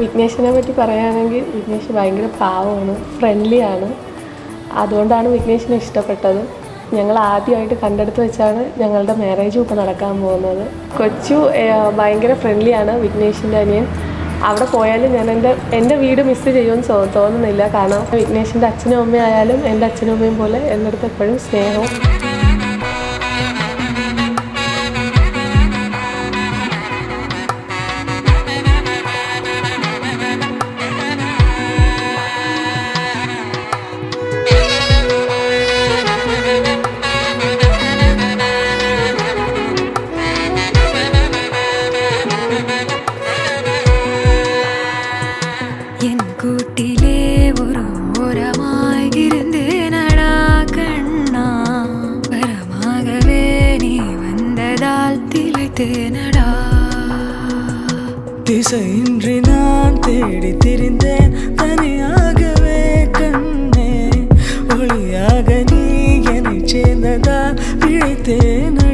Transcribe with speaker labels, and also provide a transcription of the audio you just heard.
Speaker 1: വിഘ്നേഷിനെ പറ്റി പറയുകയാണെങ്കിൽ വിഘ്നേഷ് ഭയങ്കര പാവമാണ്, ഫ്രണ്ട്ലിയാണ്. അതുകൊണ്ടാണ് വിഘ്നേഷിനെ ഇഷ്ടപ്പെട്ടത്. ഞങ്ങൾ ആദ്യമായിട്ട് കണ്ടെടുത്ത് വെച്ചാണ് ഞങ്ങളുടെ മാരേജും ഇപ്പോൾ നടക്കാൻ പോകുന്നത്. കൊച്ചു ഭയങ്കര ഫ്രണ്ട്ലിയാണ്, വിഘ്നേഷിൻ്റെ അനിയൻ. അവിടെ പോയാലും ഞാൻ എൻ്റെ വീട് മിസ്സ് ചെയ്യുമെന്ന് തോന്നുന്നില്ല. കാരണം വിഘ്നേഷിൻ്റെ അച്ഛനും അമ്മയും ആയാലും എൻ്റെ അച്ഛനും അമ്മയും പോലെ എൻ്റെ അടുത്ത് എപ്പോഴും സ്നേഹവും.
Speaker 2: கூட்டிலே ஒரு ஓரமாய் இருந்தேனடா கண்ணா, வரமாகவே நீ வந்ததால் திளைத்தேனடா.
Speaker 3: திசையின்றி நான் தேடி திரிந்தேன் தனியாகவே கண்ணே, ஒளியாக நீ என்னை சேர்ந்ததால் பிழைத்தேன்.